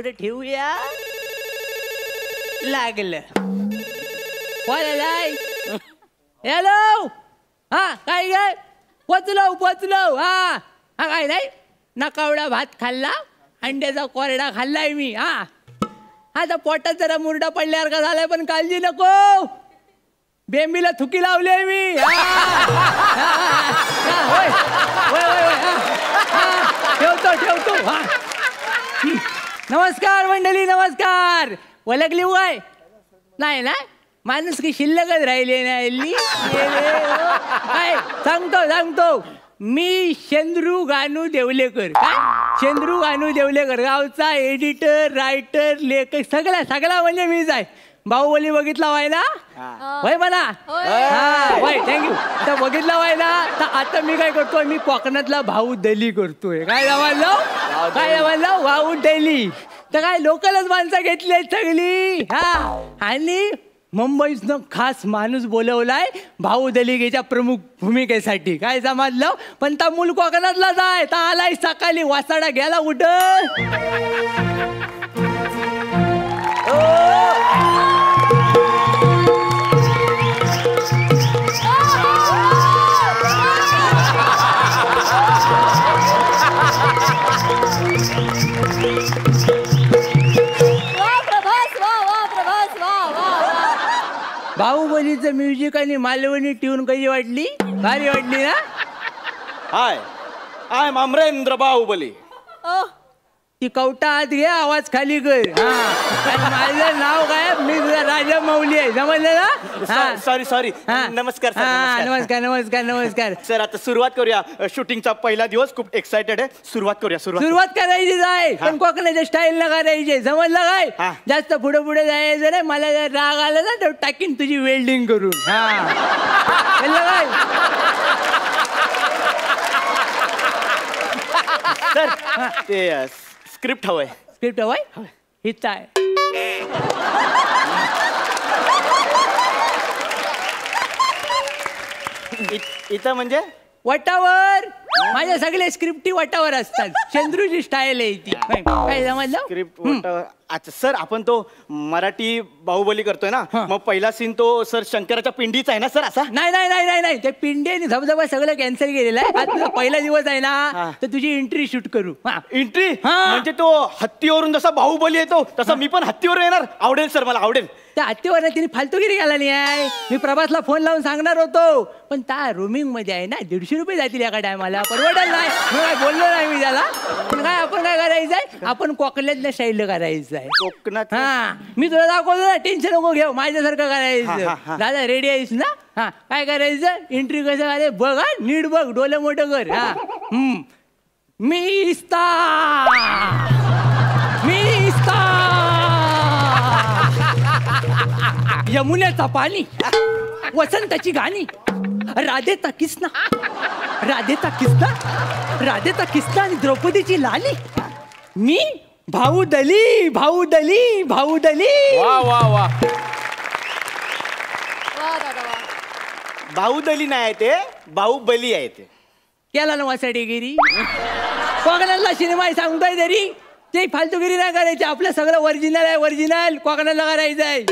इकडे ठेवूया. लागलं. कोण आलाय? हॅलो. हा काय काय पोचलो. हा काय नाही नकावडा भात खाल्ला, अंड्याचा कोरडा खाल्लाय मी. आता पोटात जरा मुरडा पडल्यावर का झालाय, पण काळजी नको. बेंबीला थुकी लावली मी. ठेवतो. नमस्कार मंडळी, नमस्कार. ओळखली वय नाही ना, माणूस की शिल्लकच राहिले नाही. काय सांगतो मी शेंद्रू गानू देवलेकर. काय शेंद्रू गानू देवलेकर, गावचा एडिटर, रायटर, लेखक, सगळा म्हणजे मीच आहे. बाहुबली बघितला व्हायला वय म्हणा. वय थँक्यू. तर बघितला व्हायला तर आता मी काय करतोय, मी कोकणातला बाहुबली करतोय. काय जमानलो बाहुबली. तर काय लोकलच माणसं घेतली सगळी. आणि मुंबईतनं खास माणूस बोलवलाय बाहुबलीच्या प्रमुख भूमिकेसाठी. काय समजलं, पण ता मूल कोकणातलाच आहे. ता आलाय सकाळी वासाडा गेला कुठं. बाहुबलीचं म्युझिक आणि मालवणी ट्यून कशी वाटली? भारी वाटली ना. हाय आय एम अमरेंद्र बाहुबली. ती कवटा आत घे, आवाज खाली कर. माझं नाव काय, मी तुझा राजा मौली आहे. समजलं ना. सॉरी. नमस्कार नमस्कार सर. आता सुरुवात करूया. शूटिंगचा पहिला दिवस खूप एक्साइटेड आहे. सुरुवात करायची आहे, पण कोकणाच्या स्टाईल न करायची. समजलं काय. जास्त पुढे जायचं नाही. मला जर राग आला ना तर टाकीन तुझी वेल्डिंग करून. काय सर ते स्क्रिप्ट हवंय. हिच आहे. इथं म्हणजे वटावर. माझ्या सगळे स्क्रिप्टी वटावर असतात. चंद्रूची स्टाईल आहे ती. काय समजलं. स्क्रिप्ट वटावर. अच्छा सर, आपण तो मराठी बाहुबली करतोय ना, मग पहिला सीन तो सर शंकराच्या पिंडीचा आहे ना सर. असा नाही ते पिंडी आणि धबधबा सगळं कॅन्सल केलेलं आहे. आज तुझा पहिला दिवस आहे ना, तर तुझी एंट्री शूट करू. एंट्री म्हणजे तो हत्तीवरून जसा बाहुबली येतो तसा मी पण हत्तीवर येणार. आवडेल सर, मला आवडेल. त्या हत्तीवर तिने फालतूगिरी केला नाही आहे. मी प्रभासला फोन लावून सांगणार होतो, पण त्या रोमिंग मध्ये आहे ना, 150 रुपये जातील एका टायमाला. परवडेल नाही. काय बोललो नाही मी त्याला. पण काय आपण काय करायचंय, आपण कोकणातल्या स्टाईल करायचं आहे. कोकणात मी तुला दाखवतो ना, टेन्शन नको घेऊ. माझ्यासारखं करायचं. दादा रेडी आहेस ना. काय करायचं, एंट्री कसं करायचं बघ. नीट बघ, डोले मोठं कर. मी यमुनेचा पाणी, वसंताची गाणी, राधेचा किस्ना आणि द्रौपदीची लाली. मी बाहुबली. वा बाहुबली नाही ते, बाहुबली आहे ते. केला ना वासाडेगिरी. कोकणातला सिनेमा सांगतोय तरी ते फालतूगिरी नाही करायची. आपलं सगळं ओरिजिनल कोकणाला करायचं आहे.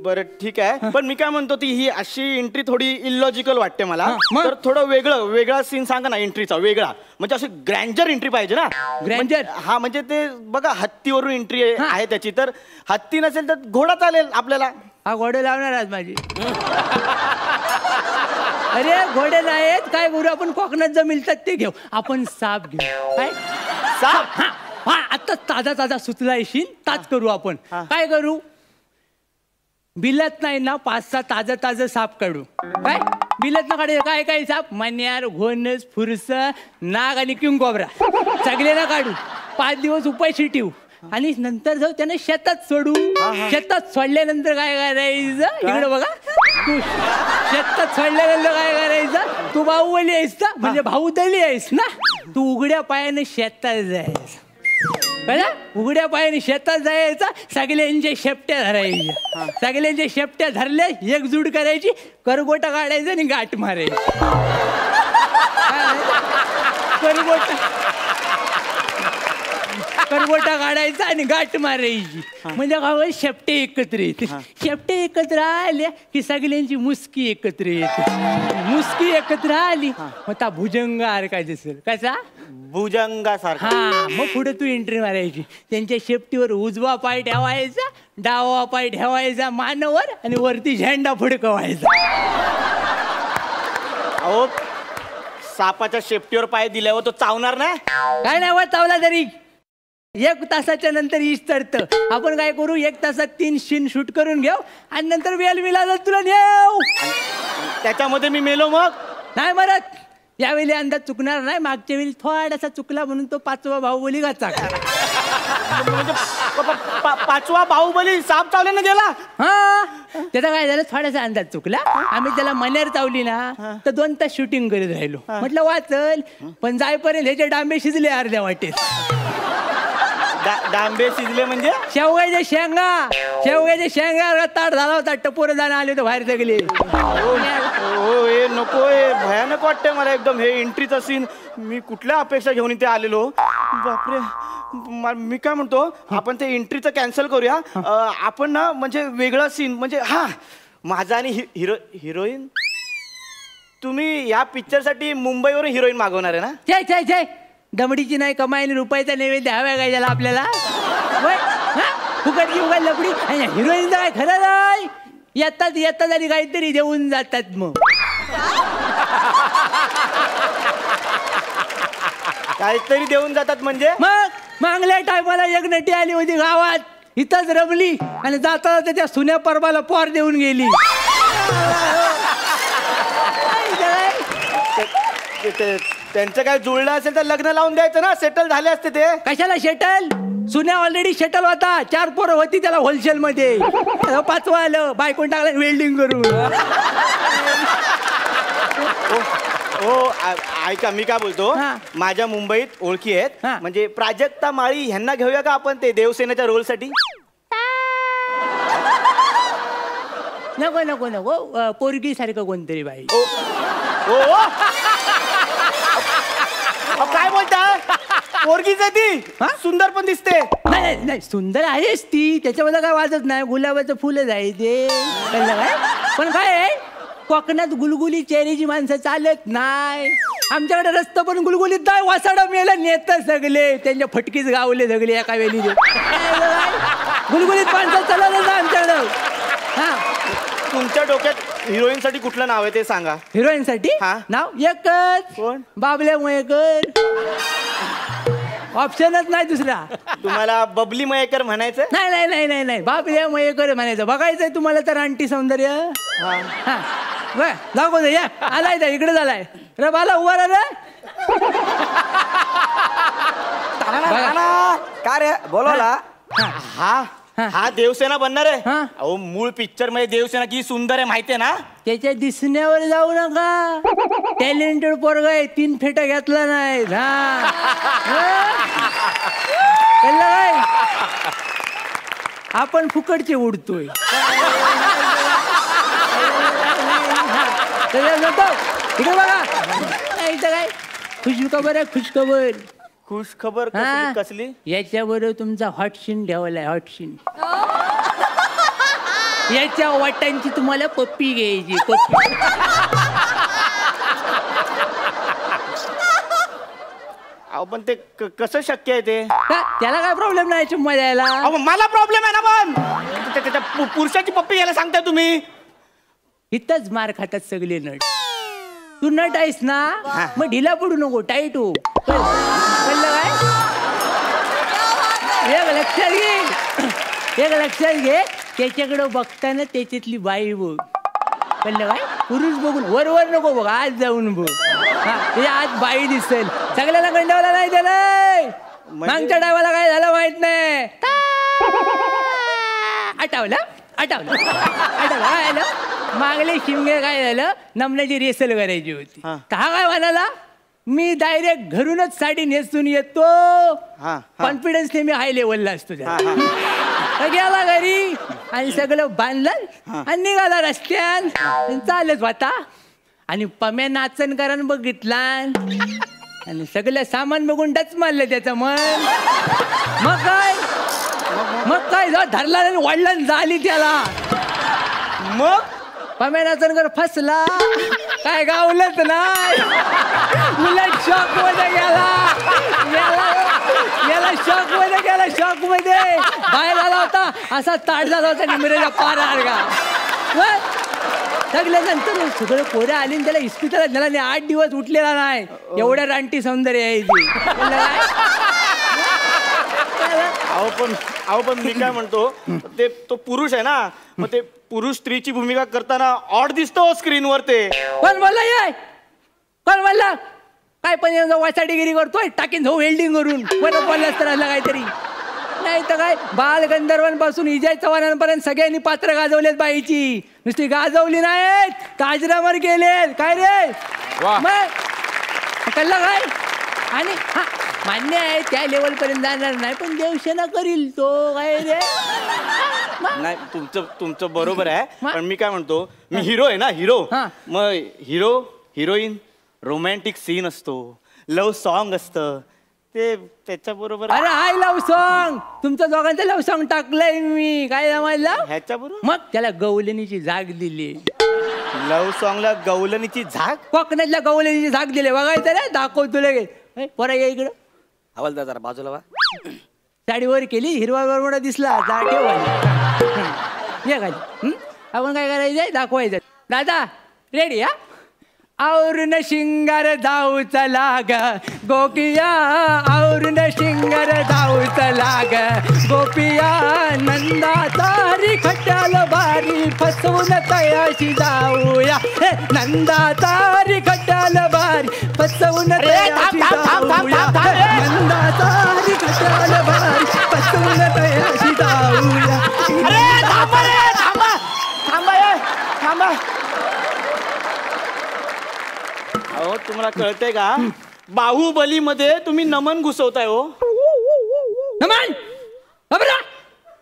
बरं ठीक आहे, पण मी काय म्हणतो, ती ही अशी एंट्री थोडी इलॉजिकल वाटते मला. तर थोडं वेगळा सीन सांगा ना एंट्रीचा. वेगळा म्हणजे अशी ग्रँजर एंट्री पाहिजे ना. ग्रँजर. म्हणजे ते बघा, हत्तीवरून एंट्री आहे त्याची. तर हत्ती नसेल तर घोडा चालेल आपल्याला. घोडे लावणार आज माझी. अरे घोडे नाहीत काय करू आपण, कोकणात जे मिळतात ते घेऊ आपण. साप घेऊ. काय साप. आता ताजा सुचला येशील ताज करू आपण. काय करू, बिलात नाही ना 5-6 ताजं साप काढू. काय बिलात ना काढायचं. काय साप, मन्यार, घोणस, फुरस, नाग आणि किंगकोब्रा सगळे ना काढू. 5 दिवस उपाशी ठेवू आणि नंतर जाऊ त्यांना शेतात सोडू. शेतात सोडल्यानंतर काय करायचं, इकडे बघा. तू शेतात सोडल्यानंतर काय करायचं, तू बाहुबली आहेस ना, म्हणजे बाहुबली आहेस ना. तू उघड्या पायाने शेतात जायचं. कळलं, उघड्या पायाने शेतात जायचं. सगळ्यांच्या शेपट्या धरायच्या. सगळ्यांच्या शेपट्या धरल्या, एकजूट करायची, करगोटा काढायचं आणि गाठ मारायची. करगोटा करबोटा काढायचा आणि गाठ मारायची. म्हणजे गावात शेपटे एकत्र येते. शेपटे एकत्र आल्या की सगळ्यांची मुसकी एकत्र येते. मुसकी एकत्र आली मग त्या भुजंग काय दिसेल कसा भुजंगासारखा. हा मग पुढे तू एंट्री मारायची. त्यांच्या शेपटीवर उजवा पाय ठेवायचा, डावा पाय ठेवायचा मानवर आणि वरती झेंडा फडकवायचा. अहो सापाच्या शेपटीवर पाय दिल्यावर तो चावणार नाही. काय नाही वर चावला तरी 1 तासाच्या नंतर ईश चढतं. आपण काय करू 1 तासात 3 सीन शूट करून घेऊ आणि नंतर वेल मिळाला तुला नेऊ. त्याच्यामध्ये मी मेलो मग नाही मरत. यावेळी अंदाज चुकणार नाही. मागच्या वेळी थोडासा चुकला म्हणून तो 5वा बाहुबली गाचा. म्हणजे पाचवा बाहुबली साप चावल्यानं गेला. हा त्याचा काय झालं थोडासा अंदाज चुकला. आम्ही त्याला मनेर चावली ना तर 2 तास शूटिंग करीत राहिलो. म्हटलं वाचल पण जायपर्यंत ह्याचे डांबे शिजले अर्ध्या वाटेत. डांबे शिजले म्हणजे शेवगाच्या शेंगा ताट झाला होता. टपोर जाणं आले होते बाहेर सगळे. हे नको हे भयानक वाटतंय मला एकदम. हे एंट्रीचा सीन मी कुठल्या अपेक्षा घेऊन इथे आलेलो. बापरे. मी काय म्हणतो आपण ते एंट्रीचं कॅन्सल करूया. आपण ना म्हणजे वेगळा सीन म्हणजे हा माझा आणि हिरोईन. तुम्ही या पिक्चरसाठी मुंबईवरून हिरोईन मागवणार आहे ना. जय दमडीची नाही कमाई रुपयाचा नैवेद्य हव्या काय त्याला आपल्याला. फुकटची उगाच लपडी. हिरोईन काय खरं नाही. येतात आणि काहीतरी देऊन जातात. मग काहीतरी देऊन जातात म्हणजे मग मागल्या टायमाला एक नटी आली होती गावात. इथंच रमली आणि जाता त्याच्या सुन्या परबाला पोर देऊन गेली. त्यांचं काय जुळलं असेल तर लग्न लावून द्यायचं ना. सेटल झाले असते ते. कशाला शेटल. सुन्या ऑलरेडी शेटल होता. 4 पोरं होती त्याला होलसेल मध्ये. 5वं आलं बायकोन टाकलं वेल्डिंग करून. हो ऐका मी काय बोलतो. माझ्या मुंबईत ओळखी आहेत. म्हणजे प्राजक्ता माळी ह्यांना घेऊया का आपण ते देवसेनेच्या रोल साठी. नको पोरगी सारखं कोणतरी बाई. काय बोलताय. पोरगीच आहे ती. सुंदर पण दिसते. नाही सुंदर आहेच ती. त्याच्यामध्ये काय वाजत नाही. गुलाबाचं फुलच आहे ते. काय पण काय आहे कोकणात गुलगुली चेहऱ्याची माणसं चालत नाही. आमच्याकडे रस्ता पण गुलगुलीत नाही. वासाडा मेला नेत सगळे. त्यांच्या फटकीच गावले सगळे एका वेळी. गुलगुलीत माणसं चालत ना आमच्याकडं. हा तुमच्या डोक्यात हिरोईन साठी कुठलं नाव आहे ते सांगा. हिरोईन साठी नाव एकच. कोण. बाबल्या मयेकर. ऑप्शनच नाही दुसरा. तुम्हाला बबली मयेकर म्हणायचं. नाही बाबल्या मयेकर म्हणायचं. बघायचंय तुम्हाला तर आंटी सौंदर्य. दाखव या आलाय त्या इकडे झालाय. रे बाला उभा रे. का रे बोलवला. हा देवसेना बनणार आहे. अहो मूळ पिक्चर मध्ये देवसेना किती सुंदर आहे माहितीये ना. त्याच्या दिसण्यावर जाऊ नका. टॅलेंटेड पोरग आहे. 3 फेटा घेतला नाही. आपण फुकटचे उडतोय. इकडे बघा इथं काय खुशखबर आहे. खुशखबर कसली. याच्याबरोबर तुमचा हॉट सीन ठेवलाय. Hot scene. याच्या वाटांची तुम्हाला पप्पी घ्यायची. पप्पी. पण ते कसं शक्य आहे ते. त्याला काय प्रॉब्लेम नाही चुम्मा द्यायला. मला प्रॉब्लेम आहे ना. पण पुरुषाची पप्पी घ्यायला सांगताय तुम्ही. इथंच मार खातात सगळे नट. तू नट आहेस ना मग ढिला पडू नको. टाईट हो. कळलं काय. एक लक्षात घे. त्याच्याकडे बघताना त्याच्यातली बाई बघ. कळलं काय. पुरुष बघून वर नको बघ. आज जाऊन बघ. त्याच्या आज बाई दिसेल. सगळ्याला गंडावला नाही त्याला. मागच्या डायवाला काय झालं माहित नाही. आठवलं मागले शिमगे काय झालं. नमण्याची रेसल करायची होती. तर हा काय म्हणाला मी डायरेक्ट घरूनच साडी नेसून येतो. कॉन्फिडन्सने मी हाय लेवलला असतो. गेला घरी आणि सगळं बांधलं आणि निघाला रस्त्यात चालत होता. आणि पम्या नाचन कारण बघितला. आणि सगळं सामान बघून डच मारलं त्याचं मन. मग काय धरला आणि वाढला झाली त्याला. मग पमेनाचनकर फसला, काय गावलंच नाही. उलट शॉक मध्ये गेला, शॉक मध्ये गेला, शॉक मध्ये बाहेर आला होता, असा ताट झाला होता निमरेच्या पारासारखा. नंतर सगळं पोरं आली आणि त्याला इस्पितळात नेला नाही. 8 दिवस उठलेला नाही. एवढ्या रानटी सौंदर्य आहे ती. अहो पण मी काय म्हणतो, ते तो पुरुष आहे ना, मग ते पुरुष स्त्रीची भूमिका करताना ऑड दिसतो स्क्रीनवर. ते कोण बोलला काय पण वाचाडीगिरी करतोय, टाकीन जाऊ वेल्डिंग करून. कोण बोललास तर असलं काहीतरी नाही तर काय. बाल गंधर्वांपासून इजय चव्हाणांपर्यंत सगळ्यांनी पात्र गाजवलेत बाईची. नुसती गाजवली नाहीत, काजरामर गेलेत. काय रे मग कळलं काय. आणि हा मान्य आहे त्या लेवल पर्यंत जाणार नाही, पण देवसेना करील तो. काय रे नाही, तुमचं बरोबर आहे. पण मी काय म्हणतो, मी हिरो आहे ना, हिरो. मग हिरो हिरोईन रोमॅन्टिक सीन असतो, लव्ह सॉन्ग असतं, ते त्याच्या बरोबर. अरे हाय लव्ह सॉन्ग, तुमचं दोघांचं लव्ह सॉन्ग टाकलंय मी. काय जमायला ह्याच्या बरोबर. मग त्याला गवलनीची झाग दिली. लव्ह सॉन्गला गवलनीची झाग, कोकणातल्या गवलनीची झाग दिली. बघायचं रे, दाखवतो लगेच. पोरा या इकडं. हवालदार जरा बाजूला वा. साडीवर केली, हिरवा बरमुडा दिसला, जा ठेवा ये खाली. आपण काय करायचंय दाखवायचं. दादा रेडी. हा औरून शिंगार जाऊ चला ग गोपिया, औरून शिंगार जाऊ चला ग गोपिया. नंदा तारी खट्याल बारी फसवून तयाशी जाऊया. नंदा तारी खट्याल बारी फसवून तयाशी जाऊया. नंदा तारी खट्याल बारी फसवून तयाशी जाऊया. थांबा. अहो तुम्हाला कळतंय का, बाहुबली मध्ये तुम्ही नमन घुसवताय. हो नमन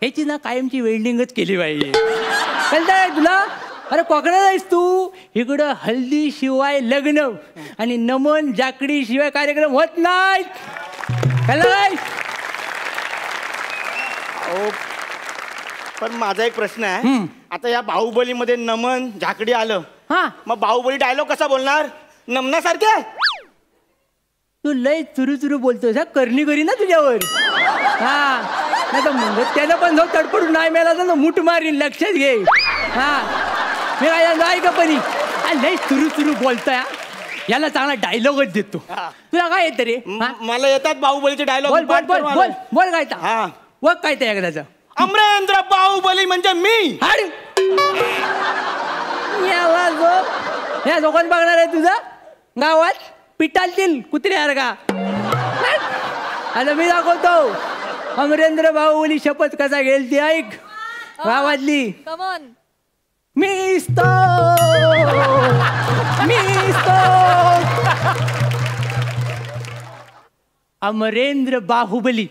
ह्याची ना कायमची वेल्डिंगच केली पाहिजे. कळतंय तुला. अरे कोकणात आहेस तू, इकडं हल्दी शिवाय लग्न आणि नमन जाकडी शिवाय कार्यक्रम होत नाहीत. कळलं. पण माझा एक प्रश्न आहे. आता या बाहुबली मध्ये नमन झाकडी आलं, मग बाहुबली डायलॉग कसा बोलणार नमनासारखे. तू लय चुरू बोलतोस. करणी करी ना तुझ्यावर. हा नाही तर मग त्यानं पण जाऊ तडपडून नाही मिळाला तर मूठ मारीन, लक्षात घे. हा मी काय नाही का परी लय चुरू बोलतोय. याला चांगला डायलॉगच देतो. तुला काय येतं रे. मला येतात बाहुबलीचे डायलॉग. बोल काय व काय त्या एकदाचं. अमरेंद्र बाहुबली म्हणजे मी. या दोघांना बघणार आहे तुझा गावात पिटालतील कुत्र्यासारखा. आता मी दाखवतो अमरेंद्र बाहुबली शपथ कसा घेईल ती ऐक. गावातली मिस्तो अमरेंद्र बाहुबली.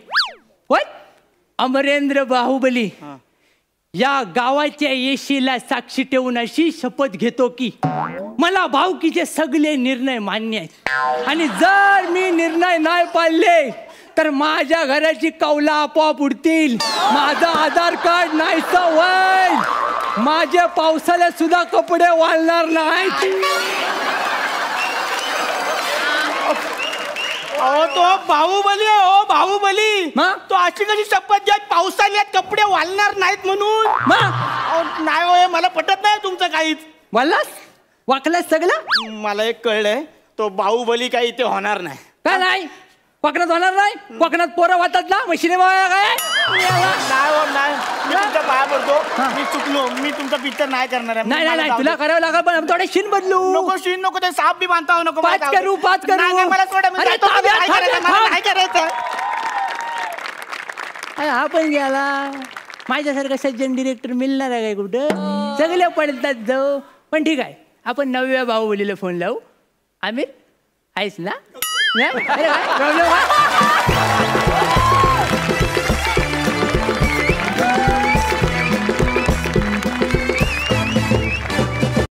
अमरेंद्र बाहुबली या गावाच्या येशीला साक्षी ठेवून अशी शपथ घेतो की मला भाऊकीचे सगळे निर्णय मान्य आहेत. आणि जर मी निर्णय नाही पाळले तर माझ्या घराची कौला आपोआप उडतील. माझं आधार कार्ड नाही होईल. माझ्या पावसाळ्यात सुद्धा कपडे वाळणार नाहीत. तो बाहुबली आहे. हो बाहुबली तो अशी कशी शपथ घ्या पावसाळ्यात कपडे वाळणार नाहीत म्हणून. नाही हो, मला पटत नाही तुमचं काहीच. वाळलास वाकलास सगळं. मला एक कळलंय, तो बाहुबली काही इथे होणार नाही. काय नाही कोकणात होणार नाही. कोकणात पोरं वाटतात ना मशिने बाया. काय नाही मी तुमच्या पाया पडतो. मी चुकलो. मी तुमचा पिक्चर नाही करणार. नाही तुला करावं लागेल, पण थोडे शीन बदलू. नको शीन नको, ते साप बी बांधता नको. पाच करू मला नाही करायचं. हा पण गेला. माझ्यासारखा सज्जन डिरेक्टर मिळणार आहे काय कुठं. सगळे पडतात जाऊ. पण ठीक आहे, आपण 9व्या बाहुबलीला फोन लावू. आमिर आहेस ना. प्रॉब्लेम